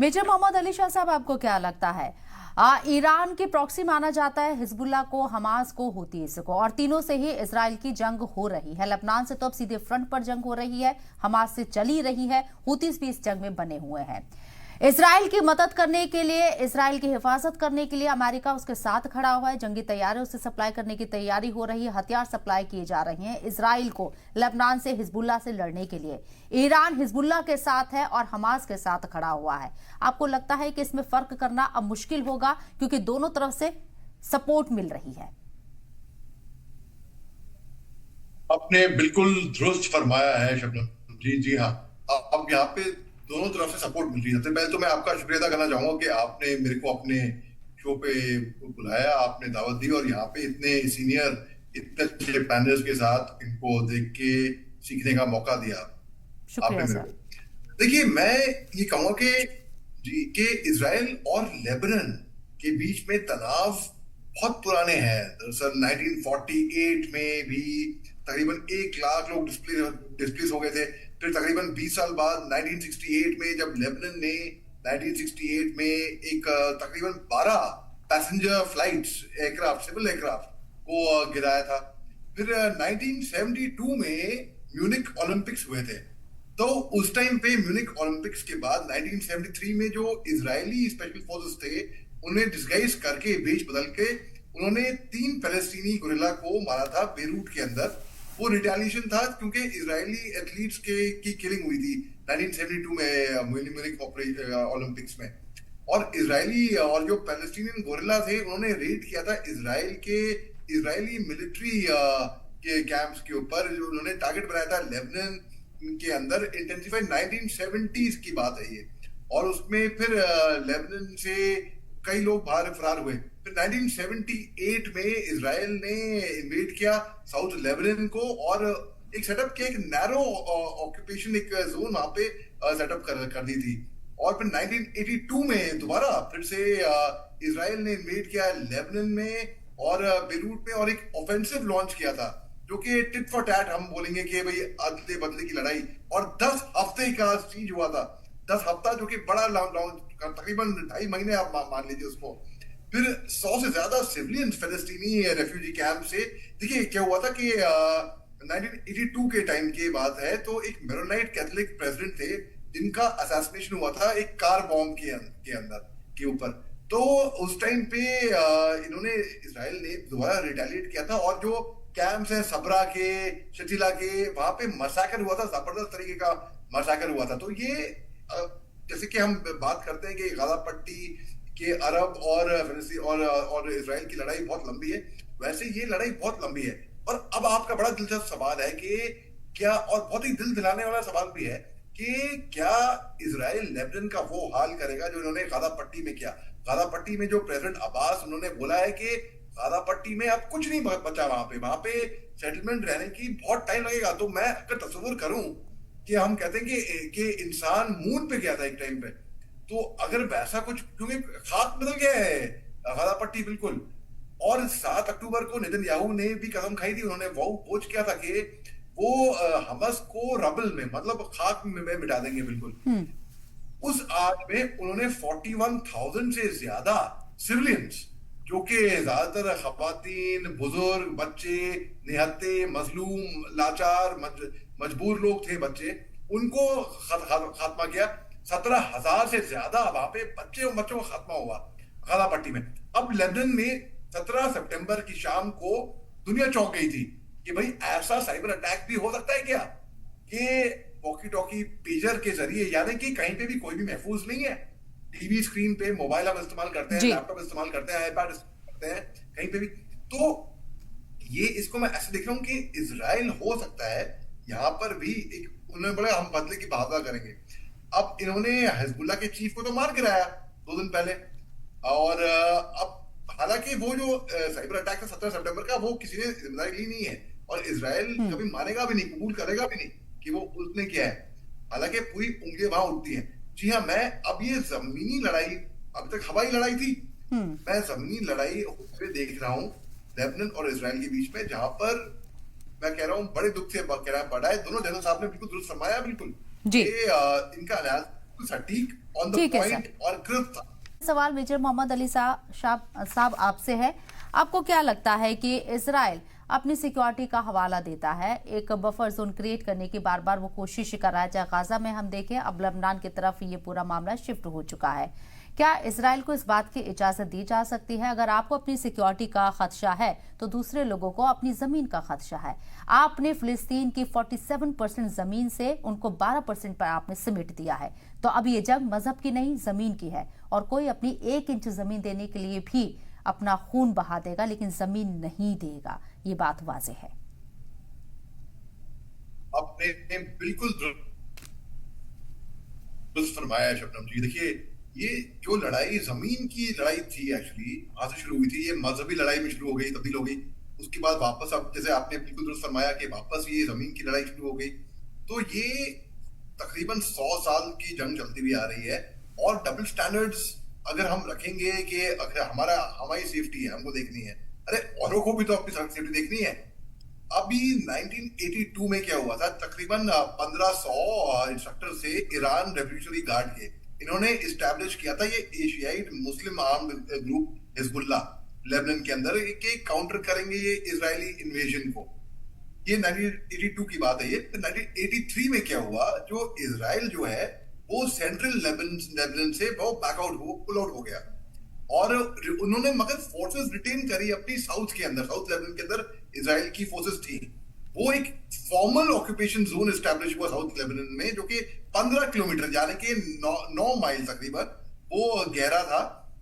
Major Mohammad Ali Shah साहब, आपको क्या लगता है? ईरान की प्रॉक्सी माना जाता है हिजबुल्लाह को, हमास को, हुतीस को, और तीनों से ही इजराइल की जंग हो रही है। लेबनान से तो अब सीधे फ्रंट पर जंग हो रही है, हमास से चली रही है, हुतीस भी इस जंग में बने हुए हैं। इजराइल की मदद करने के लिए, इजराइल की हिफाजत करने के लिए अमेरिका उसके साथ खड़ा हुआ है। जंगी तैयारी उसे सप्लाई करने की तैयारी हो रही है, हथियार सप्लाई किए जा रहे हैं इजराइल को लेबनान से हिजबुल्लाह से लड़ने के लिए। ईरान हिजबुल्लाह के साथ है और हमास के साथ खड़ा हुआ है। आपको लगता है कि इसमें फर्क करना अब मुश्किल होगा क्योंकि दोनों तरफ से सपोर्ट मिल रही है? आपने बिल्कुल दुरुस्त फरमाया है शबनम जी। जी हाँ, अब यहाँ पे दोनों तरफ से सपोर्ट मिल रही है। सबसे पहले तो मैं आपका शुक्रिया अदा करना चाहूंगा कि आपने मेरे को अपने शो पे बुलाया, आपने दावत दी और यहाँ पे इतने सीनियर, इतने अच्छे पैनल्स के साथ इनको देख के सीखने का मौका दिया आपने शुक्रिया मेरे सर। को। देखिए, मैं ये कहूंगा कि जी कि इजराइल और लेबनान के बीच में तनाव बहुत पुराने हैं। दरअसल 1948 में भी तकरीबन 1 लाख लोग डिस्प्लेस हो गए थे। फिर तकरीबन 20 साल बाद 1968 में जब लेबनान ने 1968 में एक तकरीबन 12 passenger flights aircraft, civil aircraft को गिराया था। फिर 1972 में म्यूनिक ओलंपिक्स हुए थे। तो उस टाइम पे म्यूनिक ओलंपिक्स के बाद 1973 में जो इजरायली स्पेशल फोर्सेस थे, उन्हें डिस्गाइज करके, वेश बदल के उन्होंने 3 फलस्तीनी गुरिल्ला को मारा था बेरूट के अंदर। वो रिटेलिएशन था क्योंकि इजरायली एथलीट्स की किलिंग हुई थी 1972 में म्यूनिक ओलंपिक्स में। और इजरायली और जो पैलेस्टीनियन गोरिल्ला थे, उन्होंने रेड किया था इजरायली मिलिट्री के कैंप्स के ऊपर, जो उन्होंने टारगेट बनाया था लेबनान के अंदर। इंटेंसिफाइड 1970s की बात है ये। और उसमें फिर लेबनान से कई लोग बाहर फरार हुए। फिर 1978 में इजराइल ने इन्वेड किया साउथ लेबनान को और एक सेटअप किया, एक नैरो ऑक्यूपेशन, एक जोन वहां पे सेटअप कर दी थी। और फिर 1982 में दोबारा फिर से इजराइल ने इन्वेड किया लेबनान में और बेरूट में, और एक ऑफेंसिव लॉन्च किया था जो कि टिट फॉर टैट हम बोलेंगे कि भाई अदले बदले की लड़ाई। और 10 हफ्ते का सीज हुआ था। 10 हफ्ता, जो कि बड़ा लॉन्ग, तकरीबन 2.5 महीने आप मान लीजिए उसको। फिर 100 से ज्यादा सिविलियन फलस्तीनी रेफ्यूजी कैंप से। देखिए क्या हुआ था कि 1982 के टाइम की बात है, तो एक मेरोनाइट कैथोलिक प्रेसिडेंट थे जिनका असैसिनेशन हुआ था एक कार बॉम्ब के अंदर के ऊपर। तो उस टाइम पे इन्होंने, इजराइल ने दोबारा रिटेलिएट किया था और जो कैंप्स है सबरा के, शतीला के, वहां पे मसाकर हुआ था, जबरदस्त तरीके का मसाकर हुआ था। तो ये जैसे कि हम बात करते हैं कि गाजा पट्टी के अरब और इजराइल की लड़ाई बहुत लंबी है, वैसे ये लड़ाई बहुत लंबी है। और अब आपका बड़ा दिलचस्प सवाल है कि क्या, और बहुत ही दिल दिलाने वाला सवाल भी है, कि क्या इजराइल लेबनान का वो हाल करेगा जो इन्होंने गाजा पट्टी में किया। गाजा पट्टी में जो प्रेसिडेंट अब्बास, उन्होंने बोला है कि गाजा पट्टी में अब कुछ नहीं बचा, वहां पे सेटलमेंट रहने की बहुत टाइम लगेगा। तो मैं अगर तस्वीर करूं कि हम कहते हैं कि इंसान मून पे गया था एक टाइम पे, तो अगर वैसा कुछ, क्योंकि खाक बदल गया है गाजा पट्टी बिल्कुल। और 7 अक्टूबर को नेतन्याहू ने भी कसम खाई थी, उन्होंने वो पोच किया था कि वो हमास को रबल में, मतलब खाक में मिटा देंगे बिल्कुल। उस आग में उन्होंने 41,000 से ज्यादा सिविलियंस, जो कि ज्यादातर खवातीन, बुजुर्ग, बच्चे, निहत्ते, मजलूम, लाचार, मजबूर लोग थे, बच्चे, उनको खात्मा किया। 17,000 से ज्यादा वहां पे बच्चों का खात्मा हुआ गाजा पट्टी में। अब लंदन में 17 सितंबर की शाम को दुनिया चौंक गई थी कि भाई ऐसा साइबर अटैक भी हो सकता है क्या, कि वॉकी टॉकी पेजर के जरिए, यानी कि कहीं पे भी कोई भी महफूज नहीं है। टीवी स्क्रीन पे मोबाइल आप इस्तेमाल करते हैं, लैपटॉप इस्तेमाल करते हैं, आईपैड इस्तेमाल करते हैं, कहीं पे भी। तो ये, इसको मैं ऐसे देख रहा हूं कि इजराइल हो सकता है यहां पर भी एक, उन्होंने बोला हम बदले की बहादुरी करेंगे। अब इन्होंने हिजबुल्लाह के चीफ को तो मार गिराया 2 दिन पहले। और अब हालांकि वो जो साइबर अटैक था 17 सितंबर का, वो किसी ने जिम्मेदारी ली नहीं है और इजराइल कभी मानेगा भी नहीं, कबूल करेगा भी नहीं कि वो उसने किया है। हालांकि पूरी उंगलियां वहां उठती हैं। जी हाँ, मैं अब ये जमीनी लड़ाई, अभी तक हवाई लड़ाई थी, मैं जमीनी लड़ाई होते देख रहा हूँ लेबनान और इजराइल के बीच में, जहां पर मैं कह रहा हूँ बड़े दुख से कह रहा है, बड़ा है। दोनों जनरल साहब ने बिल्कुल दुरुस्त फरमाया, बिल्कुल। जी। इनका सटीक, ऑन द ठीक है सर। पॉइंट और क्रिस्प था। सवाल मेजर मोहम्मद अली साहब आपसे है। आपको क्या लगता है कि इजराइल अपनी सिक्योरिटी का हवाला देता है, एक बफर जोन क्रिएट करने की बार बार वो कोशिश कर रहा है, चाहे गाजा में हम देखें, अब लेबनान की तरफ ये पूरा मामला शिफ्ट हो चुका है। क्या इजराइल को इस बात की इजाजत दी जा सकती है, अगर आपको अपनी सिक्योरिटी का खदशा है तो दूसरे लोगों को अपनी जमीन का खदशा है? आपने फिलिस्तीन की 47% जमीन से उनको 12% पर आपने समेट दिया है, तो अब ये जंग मजहब की नहीं जमीन की है, और कोई अपनी 1 इंच जमीन देने के लिए भी अपना खून बहा देगा लेकिन जमीन नहीं देगा, ये बात वाज़ेह है। आपने बिल्कुल दुरुस्त फरमाया है शबनम जी। देखिए, ये जो लड़ाई जमीन की लड़ाई थी, एक्चुअली वहां से शुरू हुई थी, ये मजहबी लड़ाई में शुरू हो गई, तब्दील हो गई। उसके बाद वापस, अब जैसे आपने बिल्कुल दुरुस्त फरमाया कि वापस ये जमीन की लड़ाई शुरू हो गई। तो ये तकरीबन 100 साल की जंग चलती हुई आ रही है। और डबल स्टैंडर्ड्स अगर हम रखेंगे कि अगर हमारी सेफ्टी है, हमको देखनी है, अरे औरों को भी तो अपनी सेफ्टी देखनी है। अभी 1982 में क्या हुआ था, तकरीबन 1500 इंस्ट्रक्टर से ईरान रेवोल्यूशनरी गार्ड के, इन्होंने इस्टेब्लिश किया था ये एशियाई मुस्लिम आर्म्ड ग्रुप हिजबुल्लाह लेबनान के अंदर, के काउंटर करेंगे ये इजरायली इन्वेजन को। ये 1982 की बात है। ये 1983 में क्या हुआ, जो इजराइल जो है वो सेंट्रल लेबनान से वो पुल आउट हो गया, और उन्होंने मगर फोर्सेस रिटेन करी अपनी साउथ के अंदर, साउथ लेबनान के अंदर इजराइल की फोर्सेस थी। वो एक फॉर्मल ऑक्यूपेशन जोन एस्टैब्लिश हुआ साउथ लेबनान में, जो कि 15 किलोमीटर यानी कि 9 माइल तकरीबन वो गहरा था,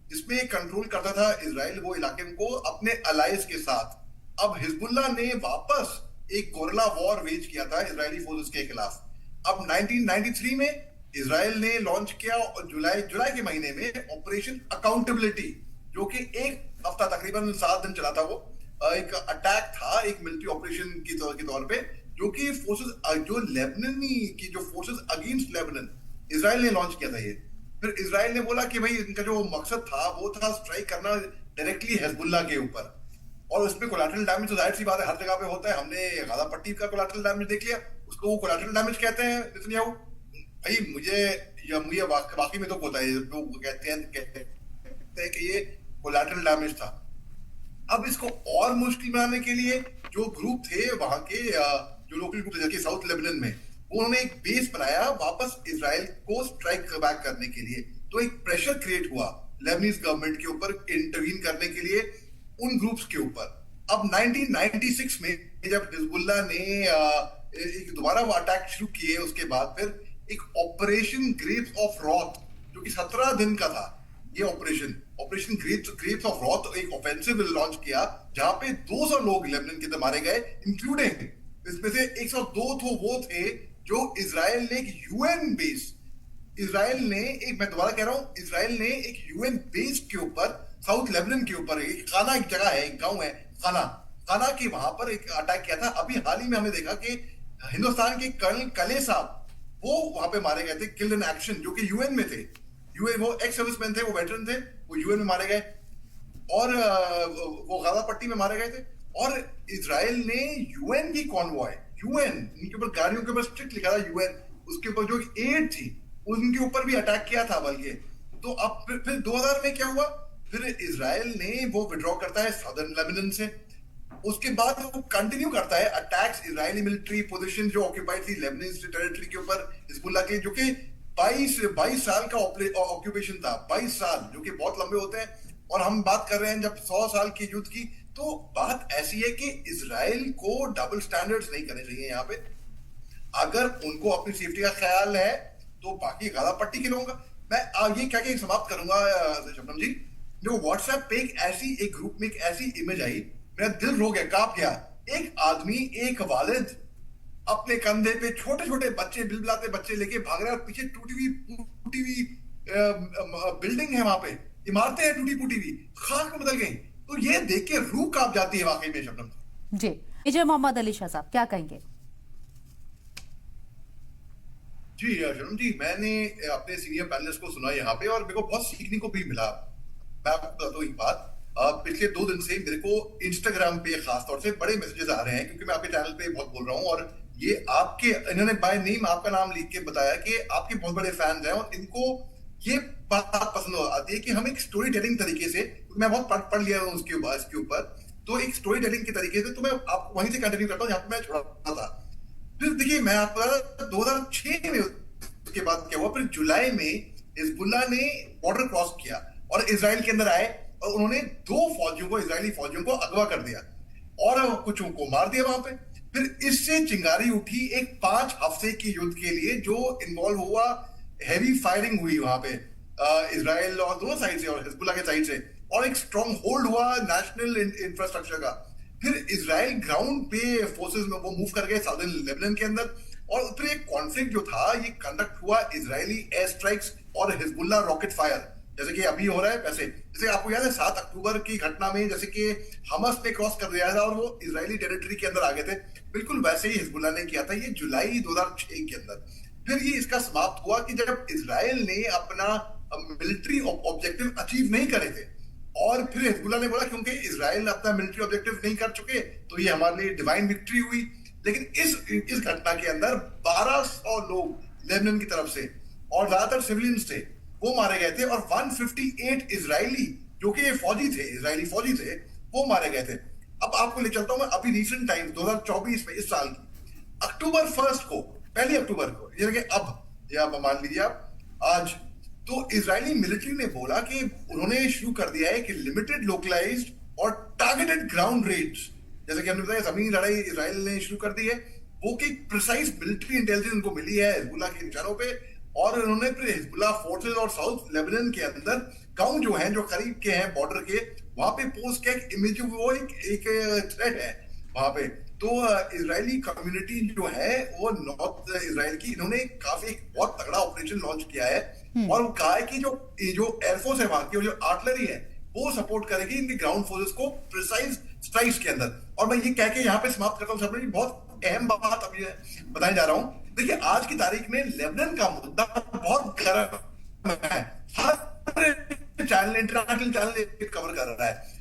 जिसमें कंट्रोल करता था इजराइल वो इलाके को अपने अलाइज के साथ। अब हिजबुल्लाह ने वापस एक गोरिल्ला वॉर वेज किया था इजरायली फोर्सेस के खिलाफ। अब 1993 में इजराइल ने लॉन्च किया जुलाई के महीने में ऑपरेशन अकाउंटेबिलिटी, जो कि एक हफ्ता तकरीबन 7 दिन चला था। वो एक अटैक था, एक मिलिट्री ऑपरेशन के तौर पे, जो कि फोर्सेस जो लेबनानी की जो फोर्सेस अगेंस्ट लेबनान इजराइल ने लॉन्च किया था। ये फिर इजराइल ने बोला कि भाई इनका जो मकसद था वो था स्ट्राइक करना डायरेक्टली हिजबुल्लाह के ऊपर, और उसमें कोलैटरल डैमेज तो जाहिर सी बात है हर जगह पे होता है। हमने गाजा पट्टी का कोलैटरल डैमेज देख लिया, उसको वो कोलैटरल डैमेज कहते हैं नेतन्याहू। भाई मुझे वाकई में तो पता है, लोग कहते हैं कि ये कोलैटरल डैमेज था। अब इसको और मुश्किल बनाने के लिए जो ग्रुप थे वहां के, जो लोकल ग्रुप थे साउथ लेबनान में, उन्होंने एक बेस बनाया वापस इजराइल को स्ट्राइक बैक करने के लिए। तो एक प्रेशर क्रिएट हुआ लेबनीज गवर्नमेंट के ऊपर इंटरवीन करने के लिए उन ग्रुप्स के ऊपर। अब 1996 में जब हिजबुल्लाह ने एक दोबारा वो अटैक शुरू किए, उसके बाद फिर एक ऑपरेशन ग्रेप्स ऑफ रॉथ, जो कि 17 दिन का था, ये ऑपरेशन ग्रेप्स ऑफ रॉथ एक ऑफेंसिव लॉन्च किया, जहां पे 200 लोग लेबनान के अंदर मारे गए, इंक्लूडिंग इसमें से 102 तो वो थे जो इजराइल ने एक यूएन बेस, मैं दोबारा कह रहा हूं, इजराइल ने एक यूएन बेस के ऊपर साउथ लेबनान के ऊपर, एक खाना एक जगह है, एक गांव है खाना के, वहां पर एक अटैक किया था। अभी हाल ही में हमने देखा कि हिंदुस्तान के कर्नल कले साहब वो वहां पे मारे गए थे, किल्ड इन एक्शन, जो कि यूएन में थे। यूएन वो एक्स सर्विसमैन थे, वो वेटरन थे, वो यूएन में मारे गए, और वो गाजा पट्टी में मारे गए थे। और इजराइल ने यूएन की कॉन्वॉय, यूएन उनके ऊपर गाड़ियों के ऊपर स्ट्रिक्ट लिखा था यूएन, उसके ऊपर जो एड थी उनके ऊपर भी अटैक किया था बल्कि। तो अब फिर 2000 में क्या हुआ, फिर इजराइल ने वो विड्रॉ करता है सदर्न लेबनान से, उसके बाद वो कंटिन्यू करता है अटैक्स इजरायली मिलिट्री पोजीशन जो ऑक्यूपाइड थी लेबनीज टेरिटरी के ऊपर हिजबुल्लाह के, जो कि 22 साल का ऑक्यूपेशन था, 22 साल, जो कि बहुत लंबे होते हैं। और हम बात कर रहे हैं जब 100 साल के युद्ध की, तो बात ऐसी है कि इजराइल को डबल स्टैंडर्ड्स नहीं करने चाहिए यहाँ पे। अगर उनको अपनी सेफ्टी का ख्याल है तो बाकी गाजा पट्टी के लोगों का। मैं ये क्या क्या समाप्त करूंगा शबनम जी, जो व्हाट्सएप पे एक ग्रुप में एक ऐसी इमेज आई, मेरा दिल रो गया, कांप गया। एक आदमी, एक वालिद अपने कंधे पे छोटे छोटे बच्चे, बिलबिलाते बच्चे लेके भाग रहा है, और पीछे टूटी हुई बिल्डिंग है, वहां पे इमारतें हैं टूटी फूटी हुई, खाक में बदल गई। तो ये देख के रूह कांप जाती है वाकई में शबनम जी। मेजर मोहम्मद अली शाह साहब क्या कहेंगे? जी शबनम जी, मैंने अपने सीनियर पैनलिस्ट को सुना यहाँ पे, और मेरे को बहुत सीखने को भी मिला। मैं आपको बताता हूँ एक बात, पिछले 2 दिन से मेरे को इंस्टाग्राम पे खास तौर से बड़े मैसेजेस आ रहे हैं, क्योंकि मैं आपके चैनल पे बहुत बोल रहा हूँ, और ये आपके, इन्होंने बाय नेम आपका नाम लिख के बताया कि आपके बहुत बड़े फैंस हैं और इनको ये बात पसंद आती है कि हम एक स्टोरी टेलिंग तरीके से, मैं बहुत पढ़ लिया हूँ इसके ऊपर, तो एक स्टोरी टेलिंग के तरीके से, तो मैं आपको वहीं से कंटिन्यू करता हूँ जहां पे मैं छोड़ा था। फिर देखिए, मैं आपको 2006 में उसके बाद क्या हुआ, फिर जुलाई में हिजबुल्लाह ने बॉर्डर क्रॉस किया और इसराइल के अंदर आए और उन्होंने इजरायली फौजियों को अगवा कर दिया और कुछ को मार दिया वहां पे। फिर इससे चिंगारी उठी एक 5 हफ्ते के युद्ध के लिए जो इन्वॉल्व हुआ, हैवी फायरिंग हुई वहां पे इसराइल और दोनों साइड से और हिजबुल्लाह के साइड से, और एक स्ट्रॉन्ग होल्ड हुआ नेशनल इंफ्रास्ट्रक्चर का। फिर इसराइल ग्राउंड पे फोर्सेस में वो मूव कर गए साउदर्न लेबनान के अंदर, और फिर एक कॉन्फ्लिक्ट जो था ये कंडक्ट हुआ इजरायली एयर स्ट्राइक्स और हिजबुल्लाह रॉकेट फायर, जैसे कि अभी हो रहा है। वैसे जैसे आपको याद है 7 अक्टूबर की घटना में जैसे कि हमस पे क्रॉस कर दिया था और वो इजरायली टेरिटरी के अंदर आ गए थे, बिल्कुल वैसे ही हिजबुल्लाह ने किया था, ये जुलाई 2006 के अंदर। फिर ये इसका समाप्त हुआ कि जब इजराइल ने अपना मिलिट्री ऑब्जेक्टिव अचीव नहीं करे थे, और फिर हिजबुल्लाह ने बोला क्योंकि इजराइल अपना मिलिट्री ऑब्जेक्टिव नहीं कर चुके तो ये हमारे लिए डिवाइन विक्ट्री हुई। लेकिन इस घटना के अंदर 1200 लोग लेबनान की तरफ से और ज्यादातर सिविलियंस थे वो मारे गए थे, और 158 इजरायली जो कि इजरायली फौजी थे वो मारे गए थे। अब आपको ले चलता हूं मैं अभी रिसेंट टाइम 2024 में, इस साल की अक्टूबर 1 को, 1 अक्टूबर को, यानी कि अब या मान लीजिए आप आज, तो इजरायली मिलिट्री ने बोला कि उन्होंने शुरू कर दिया है कि लिमिटेड लोकलाइज्ड और टारगेटेड ग्राउंड रेड्स, जैसे कि हमने बताया जमीनी लड़ाई इजराइल ने शुरू कर दी है, वो कि प्रिसाइज मिलिट्री इंटेलिजेंस उनको मिली है हिजबुल्लाह के निशानों पे, और उन्होंने फिर हिजबुल्लाह फोर्सेस और साउथ लेबनान के अंदर गांव जो हैं, जो करीब के हैं बॉर्डर के, वहां पे पोस्ट किया एक इमेज, वो एक थ्रेट है वहां पे। तो इजरायली कम्युनिटी जो है वो नॉर्थ इजराइल की, इन्होंने काफी एक बहुत तगड़ा ऑपरेशन लॉन्च किया है और कहा है कि जो एयरफोर्स है वहां की और जो आर्टिलरी है वो सपोर्ट करेगी इनके ग्राउंड फोर्सेस को प्रिसाइज स्ट्राइक्स के अंदर। और मैं ये कह के यहाँ पे समाप्त करता हूँ सबने, बहुत अहम बात अभी बताने जा रहा हूँ। देखिए, आज की तारीख में लेबनान का मुद्दा बहुत गर्म है, हर चैनल, इंटरनेशनल चैनल कवर कर रहा है।